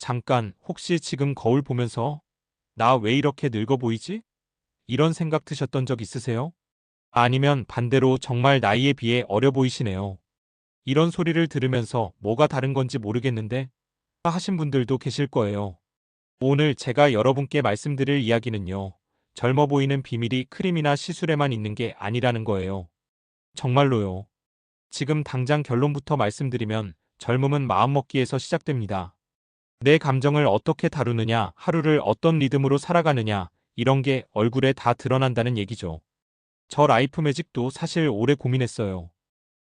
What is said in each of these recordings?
잠깐, 혹시 지금 거울 보면서 나 왜 이렇게 늙어 보이지? 이런 생각 드셨던 적 있으세요? 아니면 반대로 정말 나이에 비해 어려 보이시네요. 이런 소리를 들으면서 뭐가 다른 건지 모르겠는데 하신 분들도 계실 거예요. 오늘 제가 여러분께 말씀드릴 이야기는요. 젊어 보이는 비밀이 크림이나 시술에만 있는 게 아니라는 거예요. 정말로요. 지금 당장 결론부터 말씀드리면 젊음은 마음먹기에서 시작됩니다. 내 감정을 어떻게 다루느냐, 하루를 어떤 리듬으로 살아가느냐, 이런 게 얼굴에 다 드러난다는 얘기죠. 저 라이프 매직도 사실 오래 고민했어요.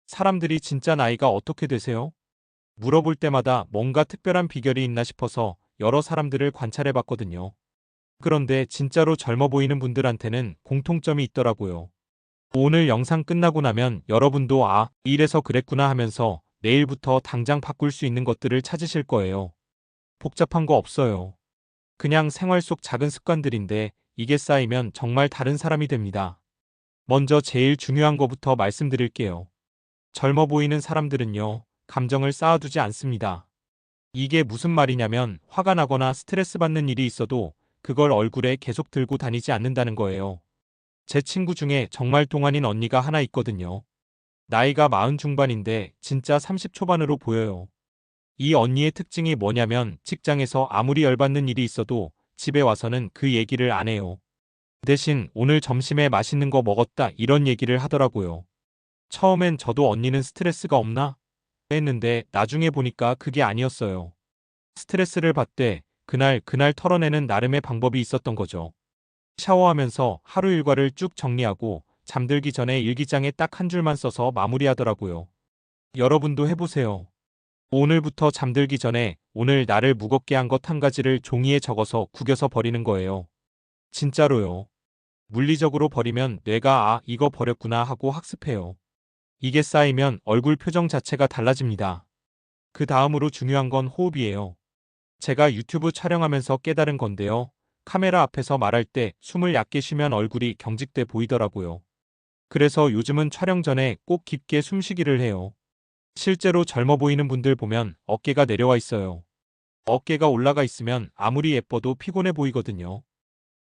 사람들이 진짜 나이가 어떻게 되세요? 물어볼 때마다 뭔가 특별한 비결이 있나 싶어서 여러 사람들을 관찰해 봤거든요. 그런데 진짜로 젊어 보이는 분들한테는 공통점이 있더라고요. 오늘 영상 끝나고 나면 여러분도 이래서 그랬구나 하면서 내일부터 당장 바꿀 수 있는 것들을 찾으실 거예요. 복잡한 거 없어요. 그냥 생활 속 작은 습관들인데 이게 쌓이면 정말 다른 사람이 됩니다. 먼저 제일 중요한 거부터 말씀드릴게요. 젊어 보이는 사람들은요, 감정을 쌓아두지 않습니다. 이게 무슨 말이냐면 화가 나거나 스트레스 받는 일이 있어도 그걸 얼굴에 계속 들고 다니지 않는다는 거예요. 제 친구 중에 정말 동안인 언니가 하나 있거든요. 나이가 40 중반인데 진짜 30 초반으로 보여요. 이 언니의 특징이 뭐냐면 직장에서 아무리 열받는 일이 있어도 집에 와서는 그 얘기를 안 해요. 대신 오늘 점심에 맛있는 거 먹었다 이런 얘기를 하더라고요. 처음엔 저도 언니는 스트레스가 없나? 했는데 나중에 보니까 그게 아니었어요. 스트레스를 받되 그날 털어내는 나름의 방법이 있었던 거죠. 샤워하면서 하루 일과를 쭉 정리하고 잠들기 전에 일기장에 딱 한 줄만 써서 마무리하더라고요. 여러분도 해보세요. 오늘부터 잠들기 전에 오늘 나를 무겁게 한 것 한 가지를 종이에 적어서 구겨서 버리는 거예요. 진짜로요. 물리적으로 버리면 뇌가 이거 버렸구나 하고 학습해요. 이게 쌓이면 얼굴 표정 자체가 달라집니다. 그 다음으로 중요한 건 호흡이에요. 제가 유튜브 촬영하면서 깨달은 건데요. 카메라 앞에서 말할 때 숨을 얕게 쉬면 얼굴이 경직돼 보이더라고요. 그래서 요즘은 촬영 전에 꼭 깊게 숨쉬기를 해요. 실제로 젊어 보이는 분들 보면 어깨가 내려와 있어요. 어깨가 올라가 있으면 아무리 예뻐도 피곤해 보이거든요.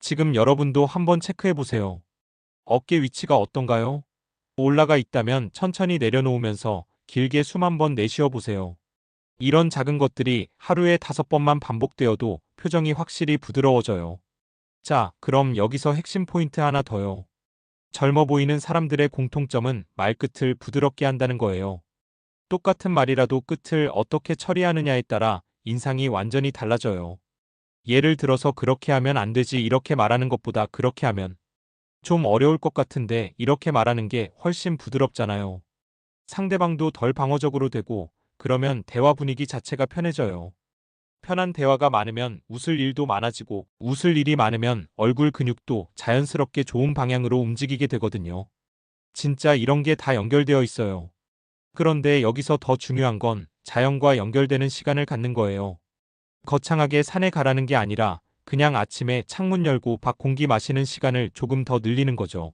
지금 여러분도 한번 체크해 보세요. 어깨 위치가 어떤가요? 올라가 있다면 천천히 내려놓으면서 길게 숨 한 번 내쉬어 보세요. 이런 작은 것들이 하루에 5번만 반복되어도 표정이 확실히 부드러워져요. 자, 그럼 여기서 핵심 포인트 하나 더요. 젊어 보이는 사람들의 공통점은 말끝을 부드럽게 한다는 거예요. 똑같은 말이라도 끝을 어떻게 처리하느냐에 따라 인상이 완전히 달라져요. 예를 들어서 그렇게 하면 안 되지 이렇게 말하는 것보다 그렇게 하면 좀 어려울 것 같은데 이렇게 말하는 게 훨씬 부드럽잖아요. 상대방도 덜 방어적으로 되고 그러면 대화 분위기 자체가 편해져요. 편한 대화가 많으면 웃을 일도 많아지고 웃을 일이 많으면 얼굴 근육도 자연스럽게 좋은 방향으로 움직이게 되거든요. 진짜 이런 게 다 연결되어 있어요. 그런데 여기서 더 중요한 건 자연과 연결되는 시간을 갖는 거예요. 거창하게 산에 가라는 게 아니라 그냥 아침에 창문 열고 밖 공기 마시는 시간을 조금 더 늘리는 거죠.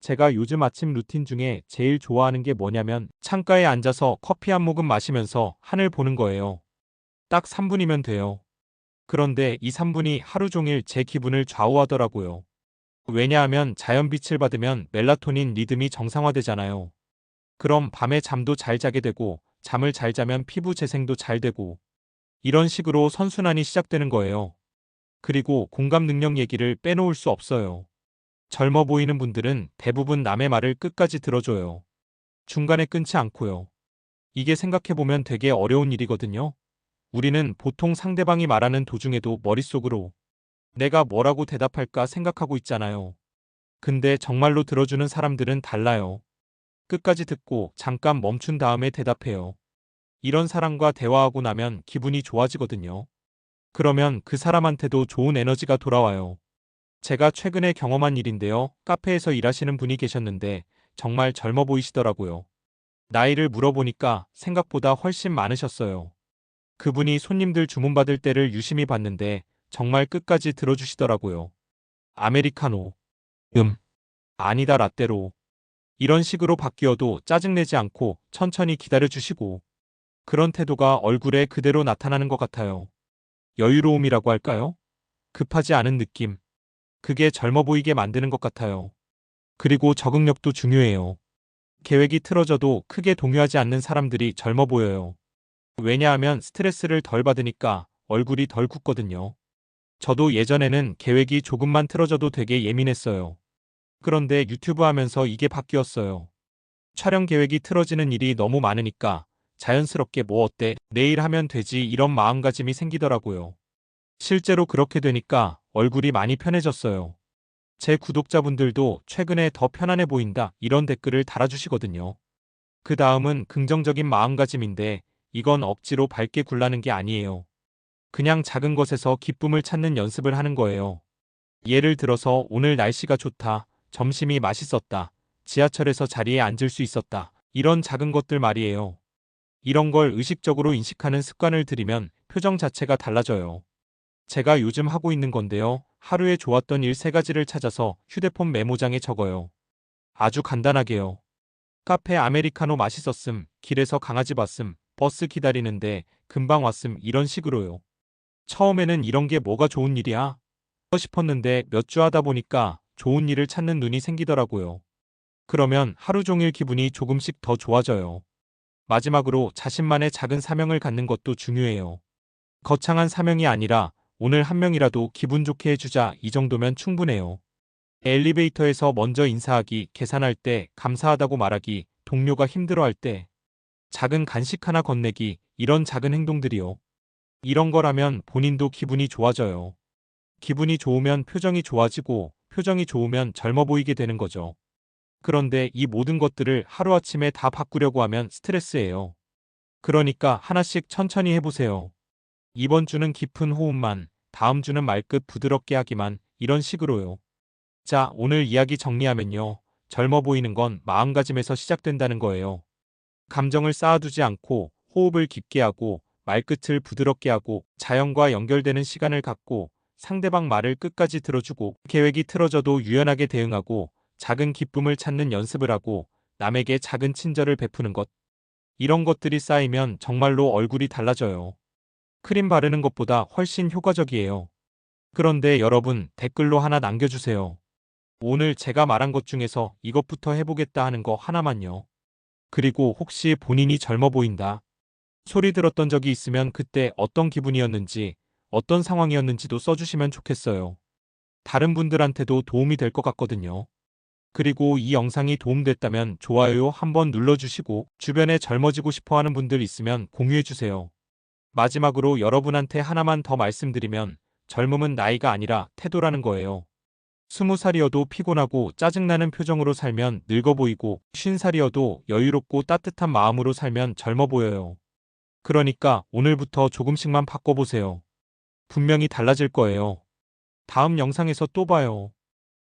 제가 요즘 아침 루틴 중에 제일 좋아하는 게 뭐냐면 창가에 앉아서 커피 한 모금 마시면서 하늘 보는 거예요. 딱 3분이면 돼요. 그런데 이 3분이 하루 종일 제 기분을 좌우하더라고요. 왜냐하면 자연빛을 받으면 멜라토닌 리듬이 정상화되잖아요. 그럼 밤에 잠도 잘 자게 되고 잠을 잘 자면 피부 재생도 잘 되고 이런 식으로 선순환이 시작되는 거예요. 그리고 공감 능력 얘기를 빼놓을 수 없어요. 젊어 보이는 분들은 대부분 남의 말을 끝까지 들어줘요. 중간에 끊지 않고요. 이게 생각해보면 되게 어려운 일이거든요. 우리는 보통 상대방이 말하는 도중에도 머릿속으로 내가 뭐라고 대답할까 생각하고 있잖아요. 근데 정말로 들어주는 사람들은 달라요. 끝까지 듣고 잠깐 멈춘 다음에 대답해요. 이런 사람과 대화하고 나면 기분이 좋아지거든요. 그러면 그 사람한테도 좋은 에너지가 돌아와요. 제가 최근에 경험한 일인데요. 카페에서 일하시는 분이 계셨는데 정말 젊어 보이시더라고요. 나이를 물어보니까 생각보다 훨씬 많으셨어요. 그분이 손님들 주문받을 때를 유심히 봤는데 정말 끝까지 들어주시더라고요. 아메리카노. 아니다 라떼로. 이런 식으로 바뀌어도 짜증내지 않고 천천히 기다려주시고 그런 태도가 얼굴에 그대로 나타나는 것 같아요. 여유로움이라고 할까요? 급하지 않은 느낌. 그게 젊어 보이게 만드는 것 같아요. 그리고 적응력도 중요해요. 계획이 틀어져도 크게 동요하지 않는 사람들이 젊어 보여요. 왜냐하면 스트레스를 덜 받으니까 얼굴이 덜 굳거든요. 저도 예전에는 계획이 조금만 틀어져도 되게 예민했어요. 그런데 유튜브 하면서 이게 바뀌었어요. 촬영 계획이 틀어지는 일이 너무 많으니까 자연스럽게 뭐 어때? 내일 하면 되지 이런 마음가짐이 생기더라고요. 실제로 그렇게 되니까 얼굴이 많이 편해졌어요. 제 구독자분들도 최근에 더 편안해 보인다 이런 댓글을 달아주시거든요. 그 다음은 긍정적인 마음가짐인데 이건 억지로 밝게 굴라는 게 아니에요. 그냥 작은 것에서 기쁨을 찾는 연습을 하는 거예요. 예를 들어서 오늘 날씨가 좋다, 점심이 맛있었다, 지하철에서 자리에 앉을 수 있었다. 이런 작은 것들 말이에요. 이런 걸 의식적으로 인식하는 습관을 들이면 표정 자체가 달라져요. 제가 요즘 하고 있는 건데요. 하루에 좋았던 일 3가지를 찾아서 휴대폰 메모장에 적어요. 아주 간단하게요. 카페 아메리카노 맛있었음, 길에서 강아지 봤음, 버스 기다리는데 금방 왔음 이런 식으로요. 처음에는 이런 게 뭐가 좋은 일이야? 싶었는데 몇 주 하다 보니까 좋은 일을 찾는 눈이 생기더라고요. 그러면 하루 종일 기분이 조금씩 더 좋아져요. 마지막으로 자신만의 작은 사명을 갖는 것도 중요해요. 거창한 사명이 아니라 오늘 한 명이라도 기분 좋게 해주자 이 정도면 충분해요. 엘리베이터에서 먼저 인사하기, 계산할 때 감사하다고 말하기, 동료가 힘들어할 때 작은 간식 하나 건네기, 이런 작은 행동들이요. 이런 거라면 본인도 기분이 좋아져요. 기분이 좋으면 표정이 좋아지고 표정이 좋으면 젊어 보이게 되는 거죠. 그런데 이 모든 것들을 하루아침에 다 바꾸려고 하면 스트레스예요. 그러니까 하나씩 천천히 해보세요. 이번 주는 깊은 호흡만, 다음 주는 말끝 부드럽게 하기만, 이런 식으로요. 자, 오늘 이야기 정리하면요. 젊어 보이는 건 마음가짐에서 시작된다는 거예요. 감정을 쌓아두지 않고 호흡을 깊게 하고 말끝을 부드럽게 하고 자연과 연결되는 시간을 갖고 상대방 말을 끝까지 들어주고 계획이 틀어져도 유연하게 대응하고 작은 기쁨을 찾는 연습을 하고 남에게 작은 친절을 베푸는 것. 이런 것들이 쌓이면 정말로 얼굴이 달라져요. 크림 바르는 것보다 훨씬 효과적이에요. 그런데 여러분 댓글로 하나 남겨주세요. 오늘 제가 말한 것 중에서 이것부터 해보겠다 하는 거 하나만요. 그리고 혹시 본인이 젊어 보인다 소리 들었던 적이 있으면 그때 어떤 기분이었는지, 어떤 상황이었는지도 써주시면 좋겠어요. 다른 분들한테도 도움이 될 것 같거든요. 그리고 이 영상이 도움됐다면 좋아요 한번 눌러주시고 주변에 젊어지고 싶어하는 분들 있으면 공유해주세요. 마지막으로 여러분한테 하나만 더 말씀드리면 젊음은 나이가 아니라 태도라는 거예요. 20살이어도 피곤하고 짜증나는 표정으로 살면 늙어 보이고 50살이어도 여유롭고 따뜻한 마음으로 살면 젊어 보여요. 그러니까 오늘부터 조금씩만 바꿔보세요. 분명히 달라질 거예요. 다음 영상에서 또 봐요.